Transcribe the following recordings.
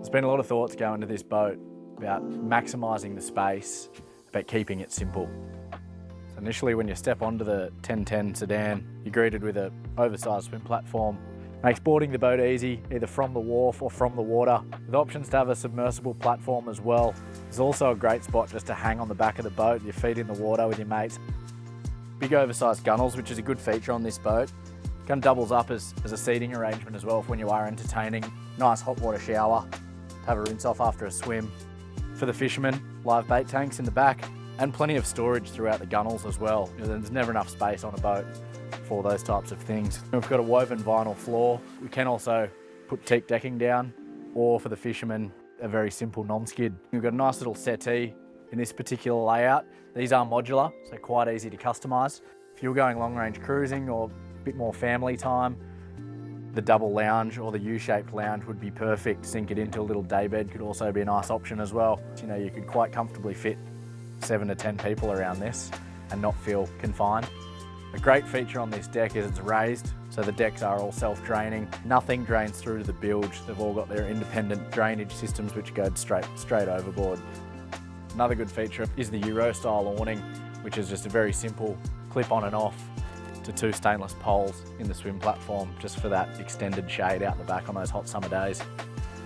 There's been a lot of thoughts go into this boat about maximising the space, but keeping it simple. So initially when you step onto the 1010 Sedan, you're greeted with an oversized swim platform. Makes boarding the boat easy, either from the wharf or from the water, with options to have a submersible platform as well. There's also a great spot just to hang on the back of the boat, your feet in the water with your mates. Big oversized gunnels, which is a good feature on this boat. Kind of doubles up as a seating arrangement as well for when you are entertaining. Nice hot water shower, to have a rinse off after a swim. For the fishermen, live bait tanks in the back, and plenty of storage throughout the gunnels as well. There's never enough space on a boat for those types of things. We've got a woven vinyl floor. We can also put teak decking down, or for the fishermen, a very simple non-skid. We've got a nice little settee in this particular layout. These are modular, so quite easy to customise. If you're going long range cruising or a bit more family time, the double lounge or the U-shaped lounge would be perfect. Sink it into a little daybed could also be a nice option as well. You could quite comfortably fit 7 to 10 people around this and not feel confined. A great feature on this deck is it's raised, so the decks are all self-draining. Nothing drains through to the bilge. They've all got their independent drainage systems which go straight overboard. Another good feature is the Euro style awning, which is just a very simple clip on and off to 2 stainless poles in the swim platform, just for that extended shade out the back on those hot summer days.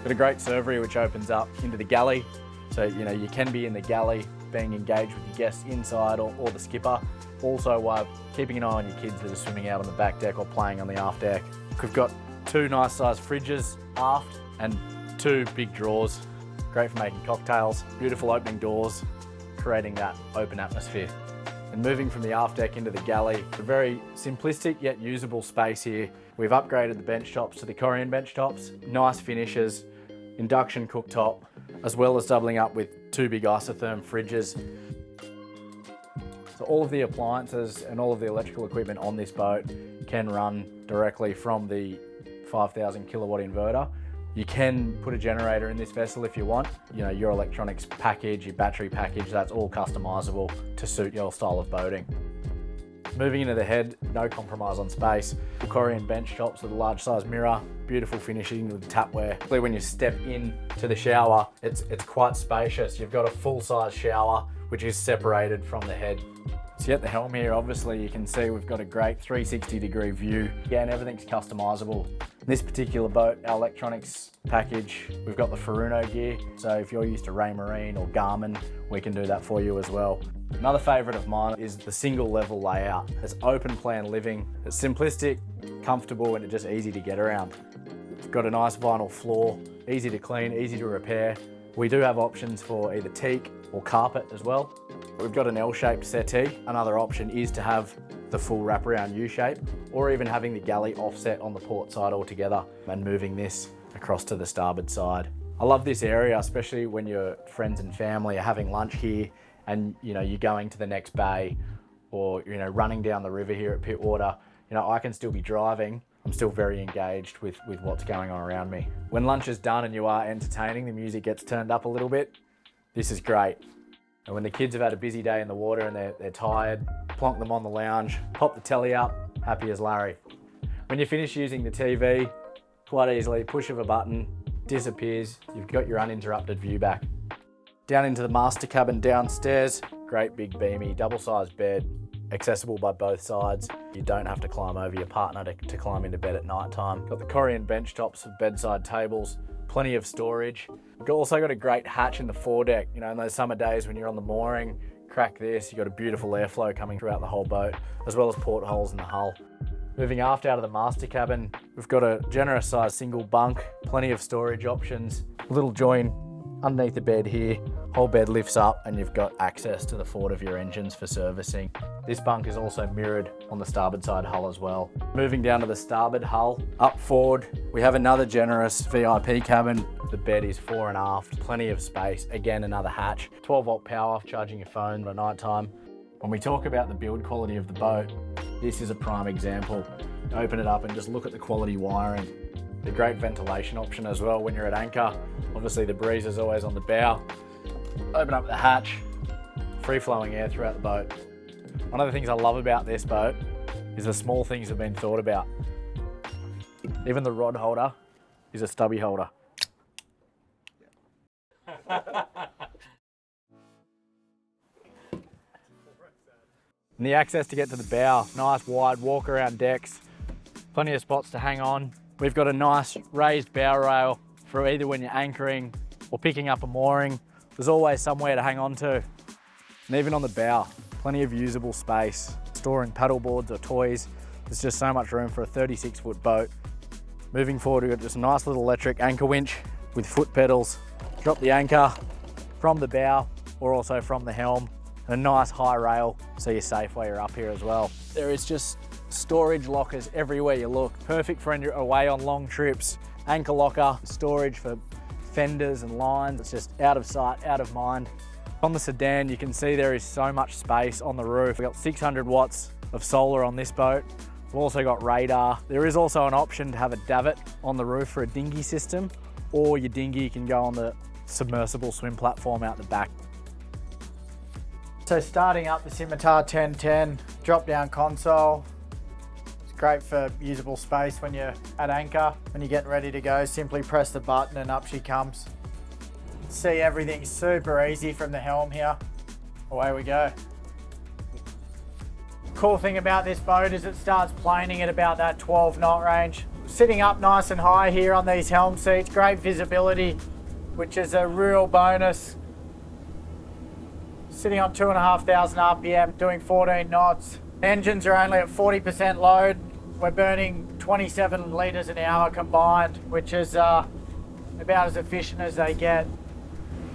Got a great servery which opens up into the galley, so you can be in the galley being engaged with your guests inside or the skipper. Also keeping an eye on your kids that are swimming out on the back deck or playing on the aft deck. We've got 2 nice sized fridges aft and 2 big drawers. Great for making cocktails, beautiful opening doors, creating that open atmosphere. And moving from the aft deck into the galley, a very simplistic yet usable space here. We've upgraded the bench tops to the Corian bench tops, nice finishes, induction cooktop, as well as doubling up with 2 big isotherm fridges. So all of the appliances and all of the electrical equipment on this boat can run directly from the 5,000 kilowatt inverter. You can put a generator in this vessel if you want. Your electronics package, your battery package, that's all customizable to suit your style of boating. Moving into the head, no compromise on space. Corian bench tops with a large size mirror, beautiful finishing with tapware. When you step in to the shower, it's quite spacious. You've got a full size shower, which is separated from the head. So at the helm here, obviously you can see we've got a great 360-degree view. Again, everything's customizable. In this particular boat, our electronics package, we've got the Furuno gear. So if you're used to Raymarine or Garmin, we can do that for you as well. Another favourite of mine is the single level layout. It's open plan living. It's simplistic, comfortable, and it's just easy to get around. It's got a nice vinyl floor, easy to clean, easy to repair. We do have options for either teak or carpet as well. We've got an L-shaped settee. Another option is to have the full wraparound U-shape, or even having the galley offset on the port side altogether and moving this across to the starboard side. I love this area, especially when your friends and family are having lunch here and you're going to the next bay, or running down the river here at Pittwater. I can still be driving. I'm still very engaged with what's going on around me. When lunch is done and you are entertaining, the music gets turned up a little bit. This is great. And when the kids have had a busy day in the water and they're tired, plonk them on the lounge, pop the telly up, happy as Larry. When you finish using the TV, quite easily, push of a button, disappears, you've got your uninterrupted view back. Down into the master cabin downstairs, great big beamy, double-sized bed, accessible by both sides. You don't have to climb over your partner to climb into bed at night time. Got the Corian bench tops with bedside tables, plenty of storage. We've also got a great hatch in the foredeck. In those summer days when you're on the mooring, crack this, you've got a beautiful airflow coming throughout the whole boat, as well as portholes in the hull. Moving aft out of the master cabin, we've got a generous sized single bunk, plenty of storage options, a little join underneath the bed here. Whole bed lifts up and you've got access to the forward of your engines for servicing. This bunk is also mirrored on the starboard side hull as well. Moving down to the starboard hull, up forward, we have another generous VIP cabin. The bed is fore and aft, plenty of space. Again, another hatch, 12-volt power, charging your phone at night time. When we talk about the build quality of the boat, this is a prime example. Open it up and just look at the quality wiring. The great ventilation option as well when you're at anchor. Obviously the breeze is always on the bow. Open up the hatch, free-flowing air throughout the boat. One of the things I love about this boat is the small things that have been thought about. Even the rod holder is a stubby holder. And the access to get to the bow, nice wide walk around decks, plenty of spots to hang on. We've got a nice raised bow rail for either when you're anchoring or picking up a mooring. There's always somewhere to hang on to. And even on the bow, plenty of usable space, storing paddle boards or toys. There's just so much room for a 36-foot boat. Moving forward, we've got just a nice little electric anchor winch with foot pedals. Drop the anchor from the bow or also from the helm. And a nice high rail so you're safe while you're up here as well. There is just storage lockers everywhere you look. Perfect for when you're away on long trips. Anchor locker, storage for fenders and lines. It's just out of sight, out of mind. On the Sedan, you can see there is so much space on the roof. We've got 600 watts of solar on this boat. We've also got radar. There is also an option to have a davit on the roof for a dinghy system, or your dinghy can go on the submersible swim platform out the back. So starting up the Scimitar 1010, drop down console. It's great for usable space when you're at anchor. When you're getting ready to go, simply press the button and up she comes. See, everything's super easy from the helm here. Away we go. Cool thing about this boat is it starts planing at about that 12 knot range. Sitting up nice and high here on these helm seats, great visibility, which is a real bonus. Sitting on 2,500 RPM, doing 14 knots. Engines are only at 40% load. We're burning 27 litres an hour combined, which is about as efficient as they get.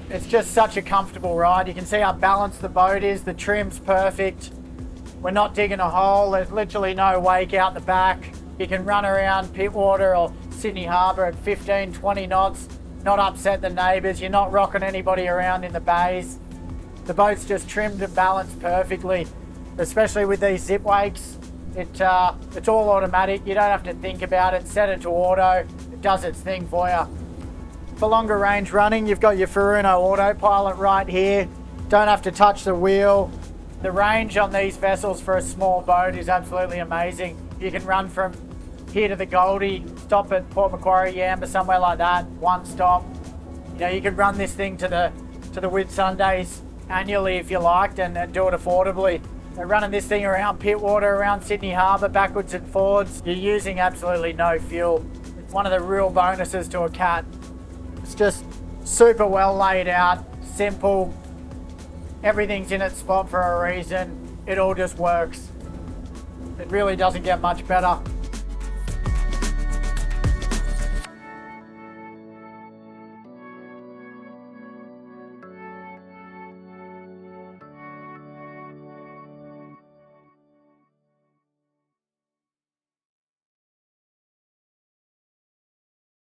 It's just such a comfortable ride. You can see how balanced the boat is. The trim's perfect. We're not digging a hole. There's literally no wake out the back. You can run around Pittwater or Sydney Harbour at 15, 20 knots, not upset the neighbours. You're not rocking anybody around in the bays. The boat's just trimmed and balanced perfectly, especially with these zip wakes. It's all automatic. You don't have to think about it. Set it to auto. It does its thing for you. For longer range running, you've got your Furuno autopilot right here. Don't have to touch the wheel. The range on these vessels for a small boat is absolutely amazing. You can run from here to the Goldie, stop at Port Macquarie, Yamba, somewhere like that, one stop. You know, you can run this thing to the Whitsundays annually if you liked and do it affordably. They're running this thing around Pittwater, around Sydney Harbour, backwards and forwards. You're using absolutely no fuel. It's one of the real bonuses to a Cat. It's just super well laid out, simple. Everything's in its spot for a reason. It all just works. It really doesn't get much better.